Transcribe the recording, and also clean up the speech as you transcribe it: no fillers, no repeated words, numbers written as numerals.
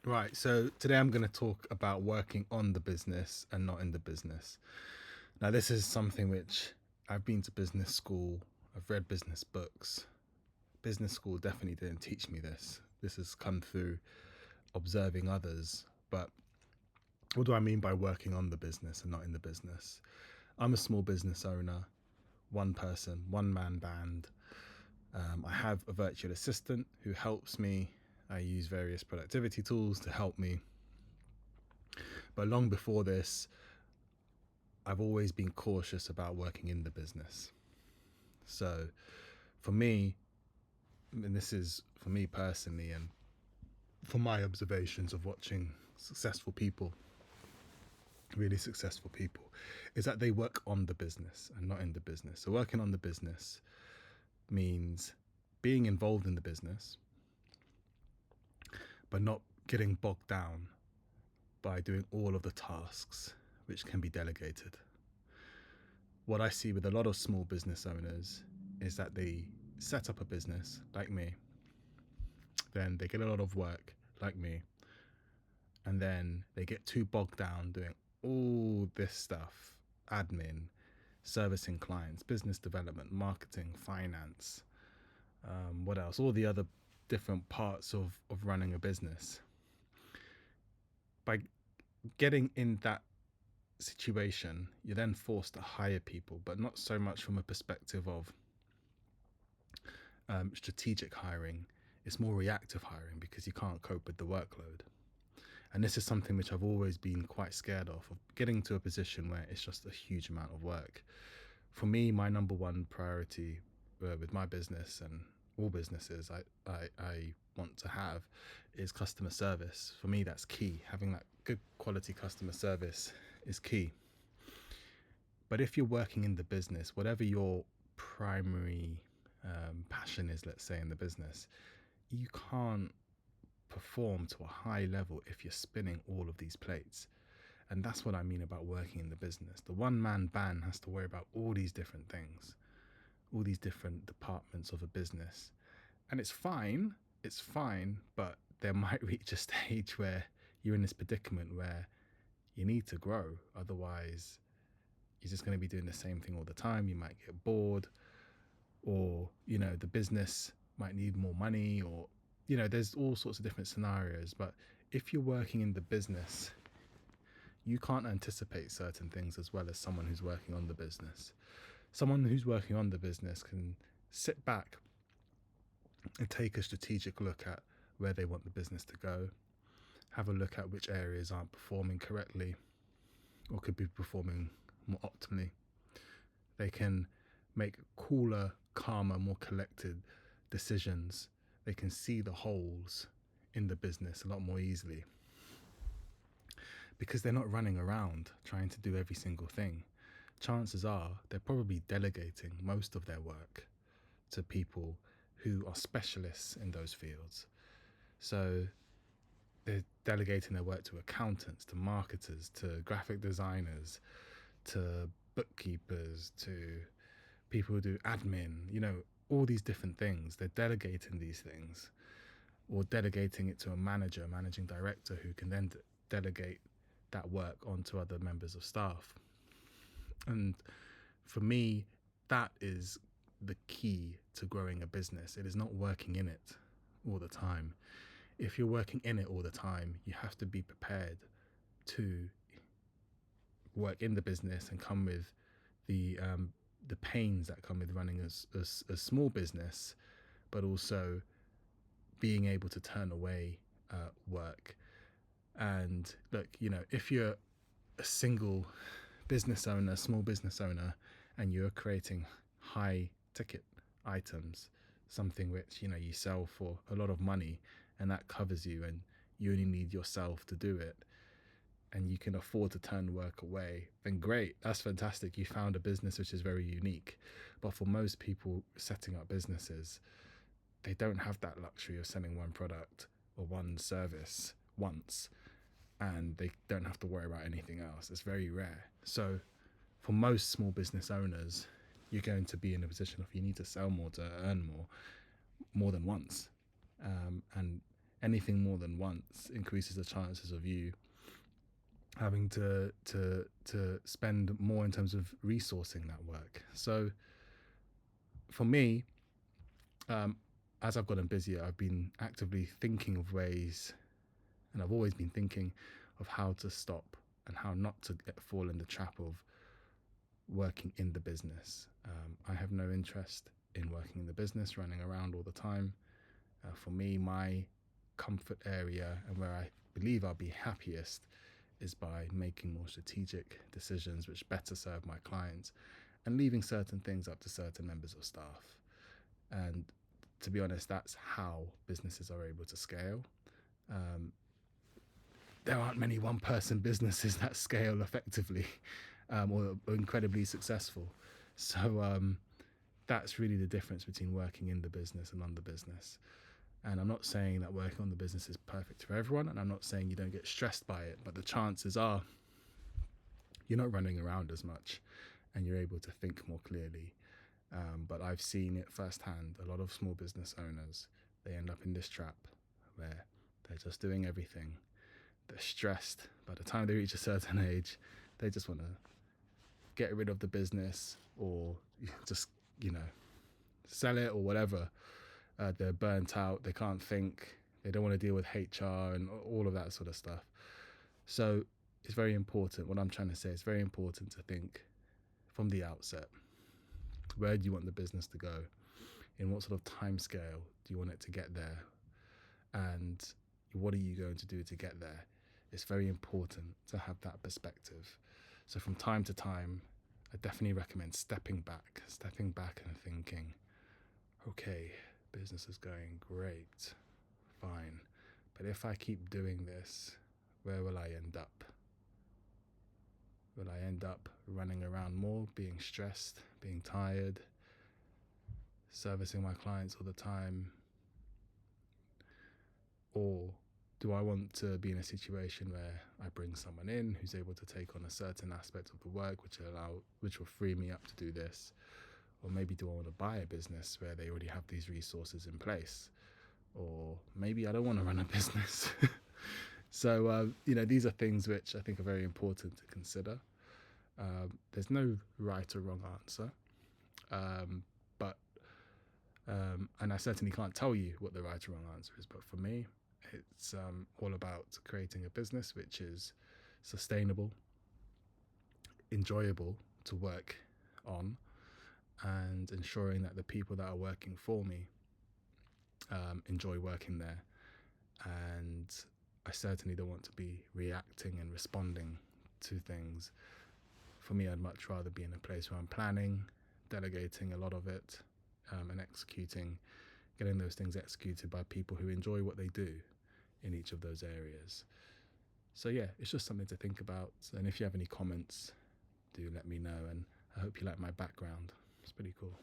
Right, so today I'm going to talk about working on the business and not in the business. Now, this is something which I've been to business school, I've read business books. Business school definitely didn't teach me this. This has come through observing others. But what do I mean by working on the business and not in the business? I'm a small business owner, one person, one man band. I have a virtual assistant who helps me. I use various productivity tools to help me. But long before this, I've always been cautious about working in the business. So for me, and this is for me personally, and from my observations of watching successful people, really successful people, is that they work on the business and not in the business. So working on the business means being involved in the business, but not getting bogged down by doing all of the tasks which can be delegated. What I see with a lot of small business owners is that they set up a business like me, then they get a lot of work like me, and then they get too bogged down doing all this stuff: admin, servicing clients, business development, marketing, finance, what else? All the other different parts of running a business. By getting in that situation, you're then forced to hire people, but not so much from a perspective of strategic hiring. It's more reactive hiring because you can't cope with the workload. And this is something which I've always been quite scared of getting to a position where it's just a huge amount of work. For me, my number one priority with my business and all businesses I want to have is customer service. For me, that's key. Having that good quality customer service is key. But if you're working in the business, whatever your primary passion is, let's say in the business, you can't perform to a high level if you're spinning all of these plates. And that's what I mean about working in the business. The one man band has to worry about all these different things, all these different departments of a business. And it's fine, but there might reach a stage where you're in this predicament where you need to grow. Otherwise, you're just going to be doing the same thing all the time. You might get bored, or, the business might need more money, or, there's all sorts of different scenarios. But if you're working in the business, you can't anticipate certain things as well as someone who's working on the business. Someone who's working on the business can sit back and take a strategic look at where they want the business to go, have a look at which areas aren't performing correctly or could be performing more optimally. They can make cooler, calmer, more collected decisions. They can see the holes in the business a lot more easily because they're not running around trying to do every single thing. Chances are they're probably delegating most of their work to people who are specialists in those fields. So they're delegating their work to accountants, to marketers, to graphic designers, to bookkeepers, to people who do admin, all these different things. They're delegating these things or delegating it to a manager, a managing director who can then delegate that work onto other members of staff. And for me, that is the key to growing a business. It is not working in it all the time. If you're working in it all the time, you have to be prepared to work in the business and come with the pains that come with running a small business, but also being able to turn away work. And look, if you're a single business owner, small business owner, and you're creating high ticket items, something which you sell for a lot of money, and that covers you, and you only need yourself to do it, and you can afford to turn work away, then great, that's fantastic. You found a business which is very unique. But for most people setting up businesses, they don't have that luxury of selling one product or one service once, and they don't have to worry about anything else. It's very rare. So for most small business owners, you're going to be in a position of you need to sell more to earn more than once. And anything more than once increases the chances of you having to spend more in terms of resourcing that work. So for me, as I've gotten busier, I've been actively thinking of ways, and I've always been thinking of how to stop and how not to fall in the trap of working in the business. I have no interest in working in the business, running around all the time. For me, my comfort area and where I believe I'll be happiest is by making more strategic decisions which better serve my clients and leaving certain things up to certain members of staff. And to be honest, that's how businesses are able to scale. There aren't many one-person businesses that scale effectively or incredibly successful. So that's really the difference between working in the business and on the business. And I'm not saying that working on the business is perfect for everyone, and I'm not saying you don't get stressed by it, but the chances are you're not running around as much and you're able to think more clearly. But I've seen it firsthand. A lot of small business owners, they end up in this trap where they're just doing everything. They're stressed. By the time they reach a certain age, they just want to get rid of the business or just, sell it or whatever. They're burnt out. They can't think. They don't want to deal with HR and all of that sort of stuff. So it's very important. What I'm trying to say, it's very important to think from the outset. Where do you want the business to go? In what sort of time scale do you want it to get there? And what are you going to do to get there? It's very important to have that perspective. So from time to time, I definitely recommend stepping back and thinking, okay, business is going great, fine. But if I keep doing this, where will I end up? Will I end up running around more, being stressed, being tired, servicing my clients all the time? Or do I want to be in a situation where I bring someone in who's able to take on a certain aspect of the work which will free me up to do this? Or maybe do I want to buy a business where they already have these resources in place? Or maybe I don't want to run a business. So, these are things which I think are very important to consider. There's no right or wrong answer. And I certainly can't tell you what the right or wrong answer is. But for me, it's all about creating a business which is sustainable, enjoyable to work on, and ensuring that the people that are working for me enjoy working there. And I certainly don't want to be reacting and responding to things. For me, I'd much rather be in a place where I'm planning, delegating a lot of it, and getting those things executed by people who enjoy what they do in each of those areas. So yeah, it's just something to think about. And if you have any comments, do let me know. And I hope you like my background. It's pretty cool.